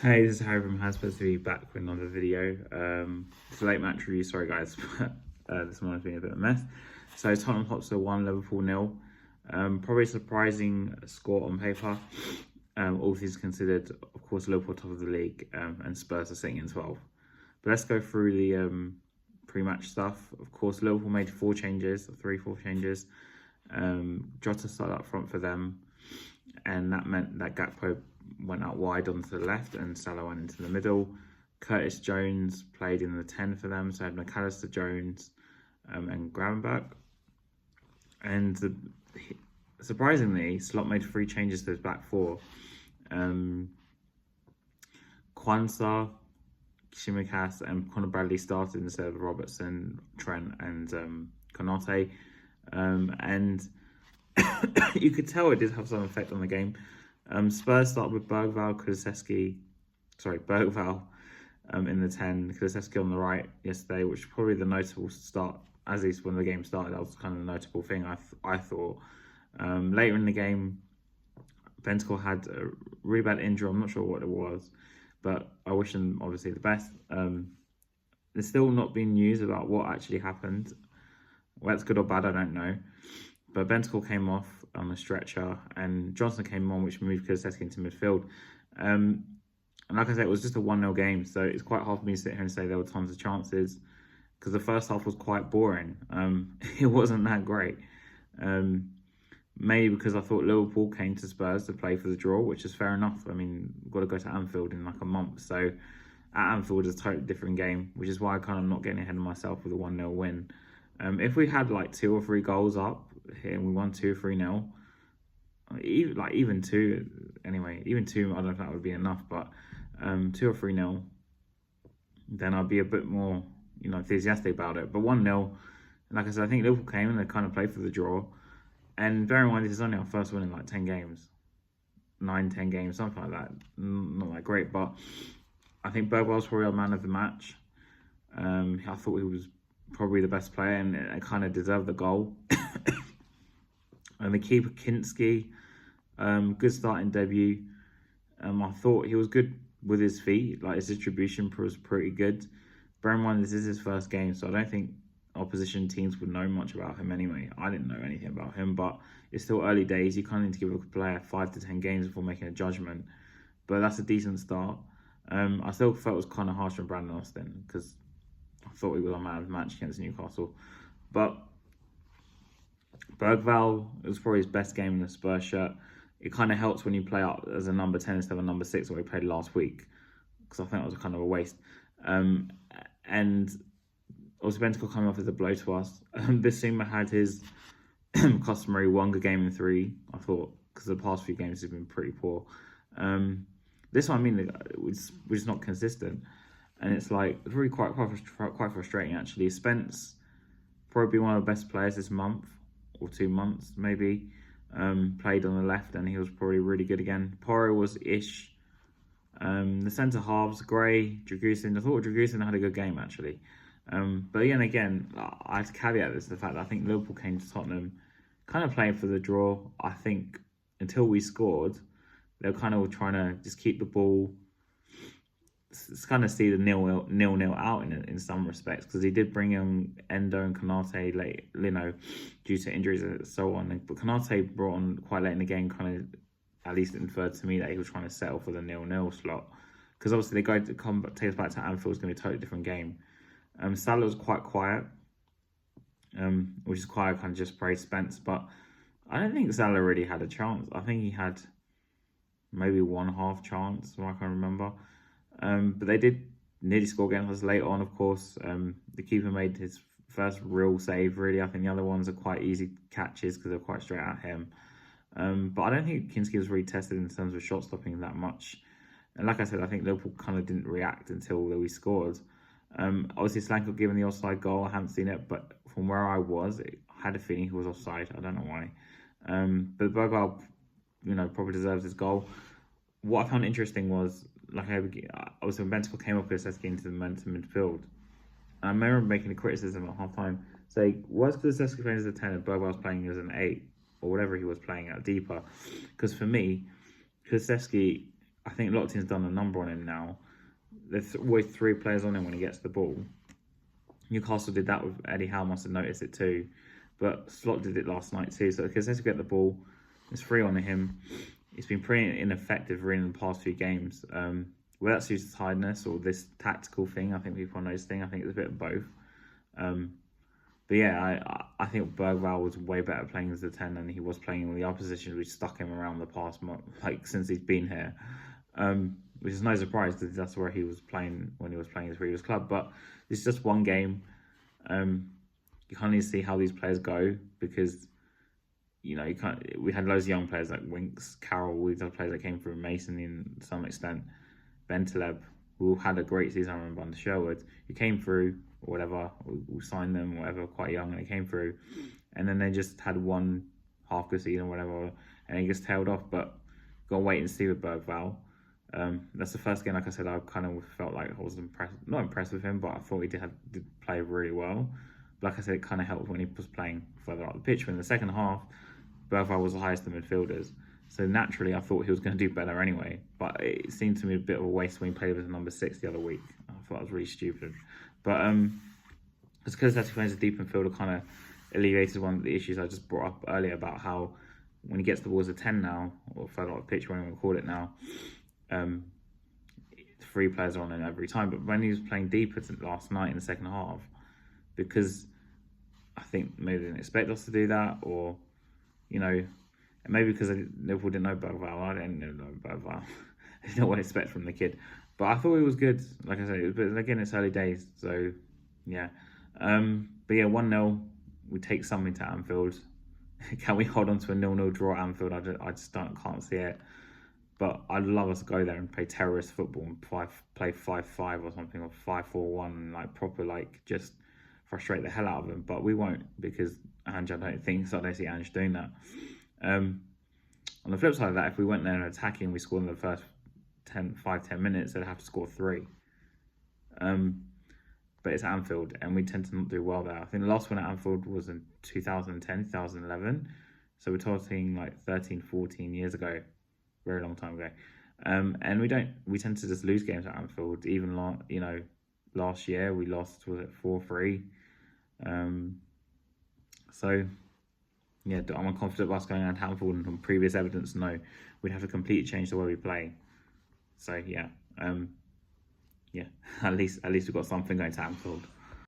Hey, this is Harry from Spurs to be back with another video. It's a late match review, sorry guys, but this morning's been a bit of a mess. So Tottenham Hotspur 1, Liverpool 0. Probably a surprising score on paper. All things considered, of course, Liverpool top of the league and Spurs are sitting in 12. But let's go through the pre-match stuff. Of course, Liverpool made 4 changes. Jota started up front for them, and that meant that Gakpo went out wide onto the left and Salah went into the middle. Curtis Jones played in the 10 for them, so I had McAllister, Jones and Gravenberch. And surprisingly, Slot made 3 changes to his back 4. Kwanzaa, Shimikas and Conor Bradley started instead of Robertson, Trent and Konate. And you could tell it did have some effect on the game. Spurs started with Bergvall in the 10, Kulusevski on the right yesterday, which is probably the notable start, at least when the game started. That was kind of the notable thing, I thought. Later in the game, Bentancur had a really bad injury. I'm not sure what it was, but I wish him obviously the best. There's still not been news about what actually happened. Whether it's good or bad, I don't know. But Bentancur came off on a stretcher and Johnson came on, which moved Kulusevski into midfield. And like I said, it was just a 1-0 game, so it's quite hard for me to sit here and say there were tons of chances because the first half was quite boring. It wasn't that great. Maybe because I thought Liverpool came to Spurs to play for the draw, which is fair enough. I mean, we've got to go to Anfield in like a month, so at Anfield is a totally different game, which is why I kind of not getting ahead of myself with a 1-0 win. If we had like 2 or 3 goals up here and we won 2 or 3-0, even 2 anyway, even 2, I don't know if that would be enough, but 2 or 3-0, then I'd be a bit more, enthusiastic about it. But 1-0, like I said, I think Liverpool came and they kind of played for the draw. And bear in mind, this is only our first win in like 10 games, 9-10 games, something like that. Not that great, but I think Bergwall's probably our man of the match. I thought he was probably the best player and it kind of deserved the goal. And the keeper, Kinski, good starting debut. I thought he was good with his feet, like his distribution was pretty good. Bear in mind, this is his first game, so I don't think opposition teams would know much about him anyway. I didn't know anything about him, but it's still early days. You kind of need to give a player 5 to 10 games before making a judgment. But that's a decent start. I still felt it was kind of harsh on Brandon Austin because I thought he was a man of the match against Newcastle. But Bergvall, it was probably his best game in the Spurs shirt. It kind of helps when you play up as a number 10 instead of a number 6 where he played last week, because I think that was kind of a waste. And also Bentancur coming off as a blow to us. Bissouma had his customary Wonga game in 3, I thought, because the past few games have been pretty poor. This one, I mean, we're just not consistent. And it's like, it's really quite frustrating, actually. Spence, probably one of the best players this month, or 2 months, maybe. Played on the left, and he was probably really good again. Porro was ish. The centre halves, Gray, Dragusin. I thought Dragusin had a good game, actually. But again, I have to caveat this to the fact that I think Liverpool came to Tottenham kind of playing for the draw. I think until we scored, they were kind of trying to just keep the ball. It's kind of see the nil-nil out in some respects, because he did bring in Endo and Konate late, due to injuries and so on. But Konate brought on quite late in the game, kind of at least inferred to me that he was trying to settle for the 0-0 slot, because obviously they go to take us back to Anfield is going to be a totally different game. Salah was quite quiet, which is quite kind of just praise Spence, but I don't think Salah really had a chance. I think he had maybe 1/2 chance, from what I can remember. But they did nearly score against us later on, of course. The keeper made his first real save, really. I think the other ones are quite easy catches because they're quite straight at him. But I don't think Kinski was really tested in terms of shot stopping that much. And like I said, I think Liverpool kind of didn't react until we scored. Obviously, Slanko given the offside goal. I haven't seen it, but from where I was, I had a feeling he was offside. I don't know why. But Bergvall, probably deserves his goal. What I found interesting was, obviously when Bentancur came up with Kulusevski into the midfield, and I remember making a criticism at half time, saying, was Kulusevski playing as a 10 and Bergvall was playing as an 8, or whatever he was playing at deeper? Because for me, Kulusevski I think a lot of teams done a number on him now. There's always 3 players on him when he gets the ball. Newcastle did that with Eddie Howe, must have noticed it too. But Slot did it last night too. So because they get the ball, it's 3 on him. He's been pretty ineffective really in the past few games. Whether that's due to tiredness or this tactical thing, I think people know this thing. I think it's a bit of both. But yeah, I think Bergvall was way better playing as a 10 than he was playing in the other positions. We stuck him around the past month, like since he's been here, which is no surprise because that's where he was playing when he was playing his previous club. But it's just one game. You kind of need to see how these players go because you can't. We had loads of young players like Winks, Carroll, all these other players that came through, Mason in some extent, Bentaleb, who had a great season. I remember under Sherwood, who came through. Or whatever, we signed them, whatever, quite young, and they came through, and then they just had one half good season, whatever, and it just tailed off. But got to wait and see with Bergvall. That's the first game, like I said, I kind of felt like I was not impressed with him, but I thought he did play really well. But like I said, it kind of helped when he was playing further up the pitch. When in the second half, Bergvall was the highest of midfielders, so naturally I thought he was going to do better anyway. But it seemed to me a bit of a waste when he played with number 6 the other week. I thought it was really stupid. But it's because that's playing as a deep midfielder kind of alleviated one of the issues I just brought up earlier about how when he gets the ball as a 10 now, or further up the pitch, whatever you call it now, 3 players are on him every time. But when he was playing deeper last night in the second half, because I think maybe they didn't expect us to do that, or, and maybe because Liverpool didn't know Bergvall. I didn't know Bergvall. I didn't know what to expect from the kid. But I thought he was good. Like I said, but again, it's early days. So, yeah. But yeah, 1-0. We take something to Anfield. Can we hold on to a 0-0 draw at Anfield? I just can't see it. But I'd love us to go there and play terrorist football and play 5-5 or something, or 5-4-1, and like proper, like just frustrate the hell out of them. But we won't because Ange, I don't think so. I don't see Ange doing that. On the flip side of that, if we went there and attacking, we scored in the first 5-10 minutes, they'd have to score 3. But it's Anfield, and we tend to not do well there. I think the last one at Anfield was in 2010, 2011. So we're talking like 13, 14 years ago. Very long time ago. And we tend to just lose games at Anfield. Even, last year we lost, was it 4-3? So, yeah, I'm confident of us going out to Anfield, and from previous evidence, no. We'd have to completely change the way we play. So, yeah. At least we've got something going to Anfield.